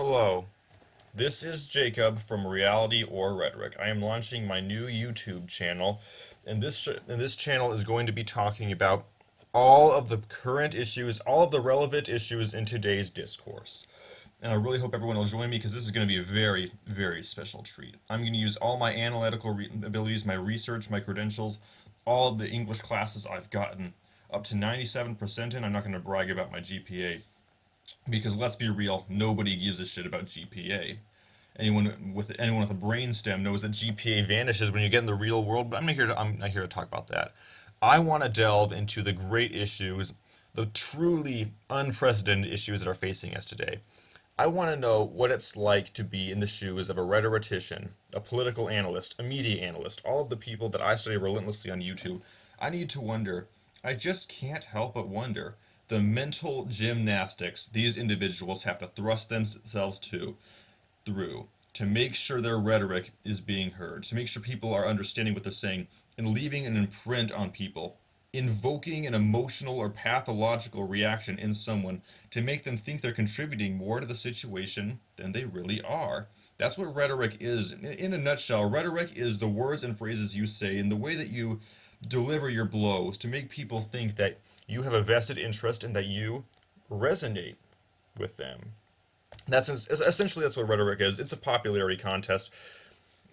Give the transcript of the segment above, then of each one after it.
Hello, this is Jacob from Reality or Rhetoric. I am launching my new YouTube channel, and this channel is going to be talking about all of the current issues, all of the relevant issues in today's discourse. And I really hope everyone will join me because this is going to be a very, very special treat. I'm going to use all my analytical abilities, my research, my credentials, all of the English classes I've gotten up to 97% in. I'm not going to brag about my GPA. Because let's be real, nobody gives a shit about GPA. Anyone with a brainstem knows that GPA vanishes when you get in the real world, but I'm not here to talk about that. I want to delve into the great issues, the truly unprecedented issues that are facing us today. I want to know what it's like to be in the shoes of a rhetorician, a political analyst, a media analyst, all of the people that I study relentlessly on YouTube. I need to wonder, I just can't help but wonder, the mental gymnastics these individuals have to thrust themselves through to make sure their rhetoric is being heard, to make sure people are understanding what they're saying, and leaving an imprint on people, invoking an emotional or pathological reaction in someone to make them think they're contributing more to the situation than they really are. That's what rhetoric is. In a nutshell, rhetoric is the words and phrases you say and the way that you deliver your blows to make people think that you have a vested interest and that you resonate with them. That's what rhetoric is. It's a popularity contest.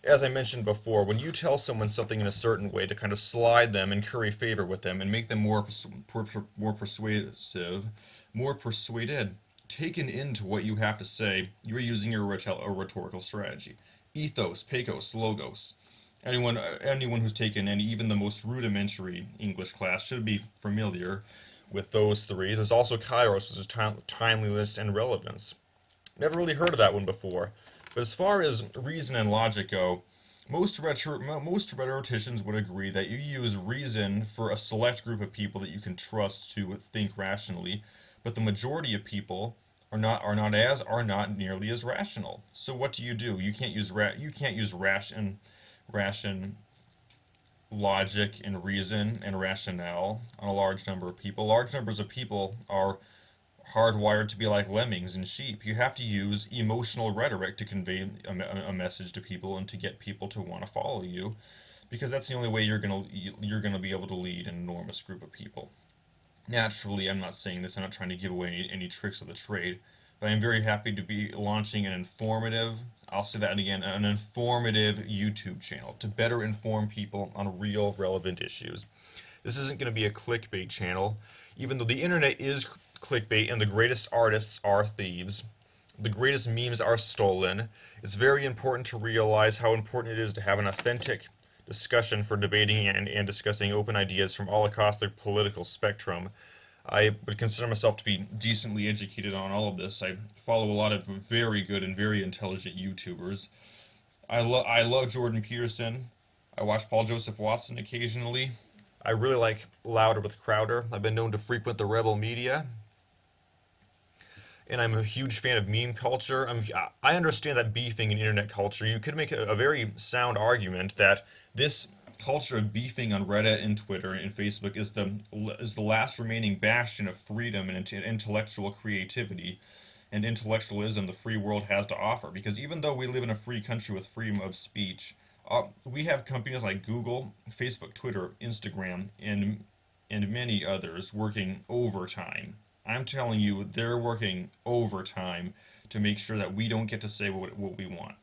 As I mentioned before, when you tell someone something in a certain way to kind of slide them and curry favor with them and make them more persuasive, more persuaded, taken into what you have to say, you're using a rhetorical strategy. Ethos, pathos, logos. Anyone who's taken even the most rudimentary English class should be familiar with those three. There's also kairos, which is timeliness and relevance. Never really heard of that one before. But as far as reason and logic go, most rhetoricians would agree that you use reason for a select group of people that you can trust to think rationally, but the majority of people are not nearly as rational. So what do? You can't use ration, logic, and reason and rationale on a large number of people. Large numbers of people are hardwired to be like lemmings and sheep. You have to use emotional rhetoric to convey a message to people and to get people to want to follow you, because that's the only way you're gonna be able to lead an enormous group of people. Naturally, I'm not saying this. I'm not trying to give away any tricks of the trade, but I'm very happy to be launching an informative, I'll say that again, an informative YouTube channel to better inform people on real relevant issues. This isn't going to be a clickbait channel, even though the internet is clickbait and the greatest artists are thieves. The greatest memes are stolen. It's very important to realize how important it is to have an authentic discussion for debating and discussing open ideas from all across the political spectrum. I would consider myself to be decently educated on all of this. I follow a lot of very good and very intelligent YouTubers. I love Jordan Peterson. I watch Paul Joseph Watson occasionally. I really like Louder with Crowder. I've been known to frequent the rebel media. And I'm a huge fan of meme culture. I understand that beefing in internet culture, you could make a very sound argument that this culture of beefing on Reddit and Twitter and Facebook is the last remaining bastion of freedom and intellectual creativity and intellectualism the free world has to offer. Because even though we live in a free country with freedom of speech, we have companies like Google, Facebook, Twitter, Instagram, and many others working overtime. I'm telling you, they're working overtime to make sure that we don't get to say what we want.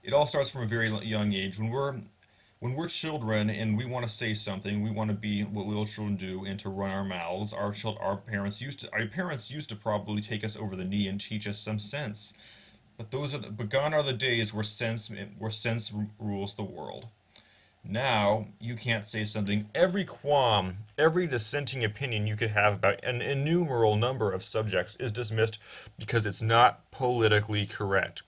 It all starts from a very young age. When we're children and we want to say something, we want to be what little children do and to run our mouths. Our parents used to probably take us over the knee and teach us some sense. But gone are the days where sense rules the world. Now, you can't say something. Every qualm, every dissenting opinion you could have about an innumerable number of subjects is dismissed because it's not politically correct.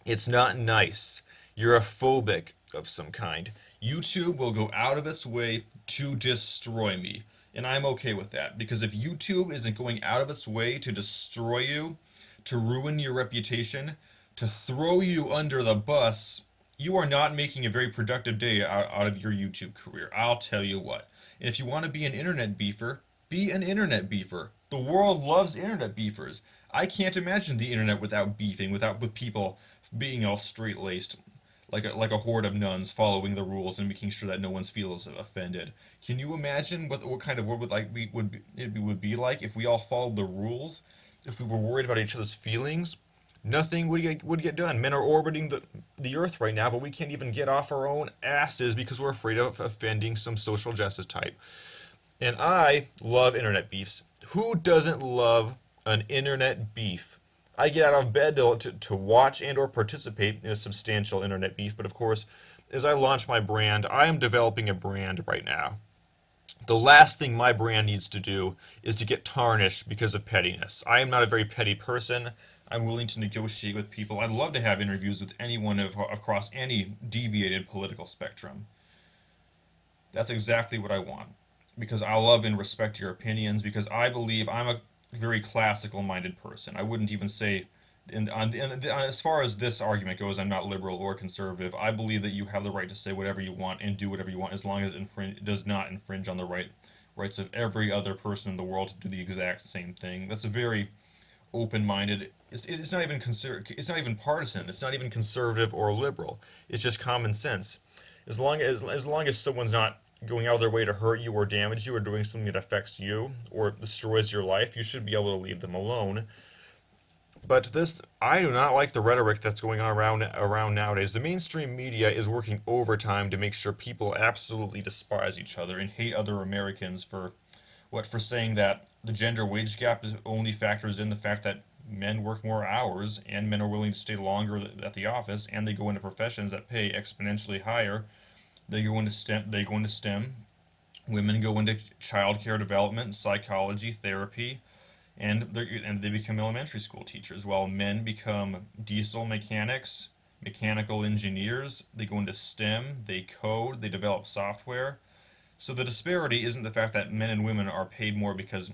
It's not nice. You're a phobic of some kind. YouTube will go out of its way to destroy me. And I'm okay with that, because if YouTube isn't going out of its way to destroy you, to ruin your reputation, to throw you under the bus, you are not making a very productive day out of your YouTube career. I'll tell you what. And if you want to be an internet beefer, be an internet beefer. The world loves internet beefers. I can't imagine the internet without beefing, with people being all straight-laced, like a horde of nuns following the rules and making sure that no one feels offended. Can you imagine what kind of world would be like if we all followed the rules? If we were worried about each other's feelings? Nothing would get done. Men are orbiting the Earth right now, but we can't even get off our own asses because we're afraid of offending some social justice type. And I love internet beefs. Who doesn't love an internet beef? I get out of bed to watch and or participate in a substantial internet beef, but of course, as I launch my brand, I am developing a brand right now. The last thing my brand needs to do is to get tarnished because of pettiness. I am not a very petty person. I'm willing to negotiate with people. I'd love to have interviews with anyone across any deviated political spectrum. That's exactly what I want. Because I love and respect your opinions, because I believe I'm a very classical-minded person. I wouldn't even say, as far as this argument goes, I'm not liberal or conservative. I believe that you have the right to say whatever you want and do whatever you want as long as it does not infringe on the rights of every other person in the world to do the exact same thing. That's a very open-minded. It's not even it's not even partisan. It's not even conservative or liberal. It's just common sense. As long as someone's not going out of their way to hurt you or damage you or doing something that affects you or destroys your life, you should be able to leave them alone. But I do not like the rhetoric that's going on around nowadays. The mainstream media is working overtime to make sure people absolutely despise each other and hate other Americans for saying that the gender wage gap only factors in the fact that men work more hours and men are willing to stay longer at the office and they go into professions that pay exponentially higher. They go into STEM. Women go into childcare development, psychology, therapy, and they become elementary school teachers, while men become diesel mechanics, mechanical engineers. They go into STEM, they code, they develop software. So the disparity isn't the fact that men and women are paid more because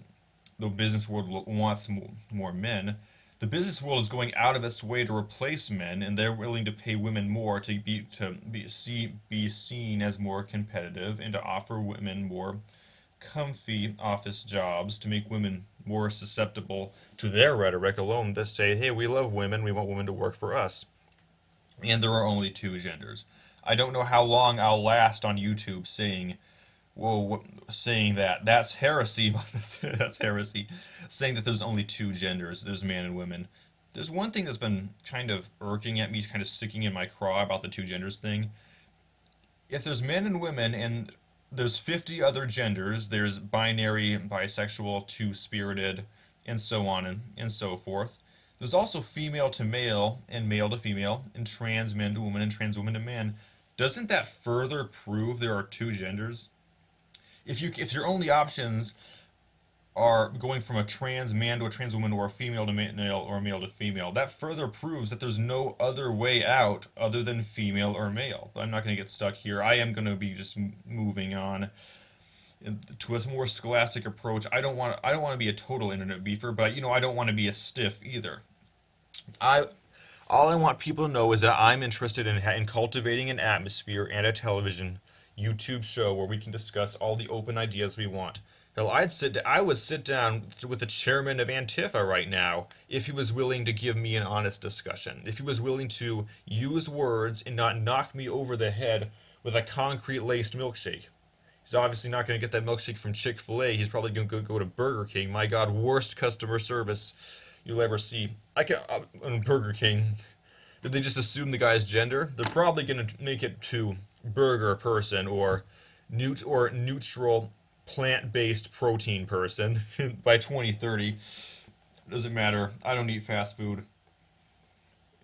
the business world wants more men. The business world is going out of its way to replace men, and they're willing to pay women more to be seen as more competitive and to offer women more comfy office jobs to make women more susceptible to their rhetoric alone that say, hey, we love women, we want women to work for us. And there are only two genders. I don't know how long I'll last on YouTube saying that. That's heresy. That's heresy. Saying that there's only two genders, there's man and women. There's one thing that's been kind of irking at me, kind of sticking in my craw about the two genders thing. If there's men and women and there's 50 other genders, there's binary, bisexual, two-spirited, and so on and so forth. There's also female to male and male to female and trans men to woman and trans woman to man. Doesn't that further prove there are two genders? If your only options are going from a trans man to a trans woman or a female to male or male to female, that further proves that there's no other way out other than female or male. But I'm not going to get stuck here. I am going to be just moving on to a more scholastic approach. I don't want to be a total internet beefer, but I don't want to be a stiff either. All I want people to know is that I'm interested in cultivating an atmosphere and a television YouTube show where we can discuss all the open ideas we want. Hell, I would sit down with the chairman of Antifa right now if he was willing to give me an honest discussion. If he was willing to use words and not knock me over the head with a concrete-laced milkshake. He's obviously not going to get that milkshake from Chick-fil-A. He's probably going to go to Burger King. My God, worst customer service you'll ever see. Burger King. Did they just assume the guy's gender? They're probably going to make it to burger person or neutral plant-based protein person by 2030. Doesn't matter. I don't eat fast food.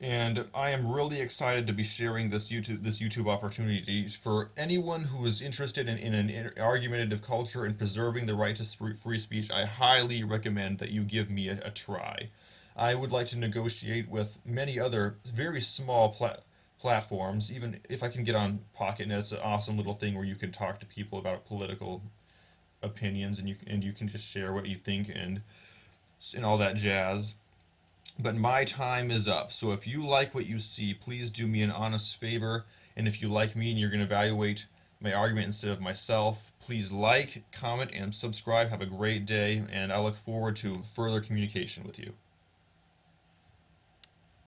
And I am really excited to be sharing this YouTube opportunity for anyone who is interested in an argumentative culture and preserving the right to free speech. I highly recommend that you give me a try. I would like to negotiate with many other very small platforms, even if I can get on PocketNet. It's an awesome little thing where you can talk to people about political opinions and you can just share what you think and all that jazz. But my time is up, so if you like what you see, please do me an honest favor, and if you like me and you're going to evaluate my argument instead of myself, please like, comment, and subscribe. Have a great day, and I look forward to further communication with you.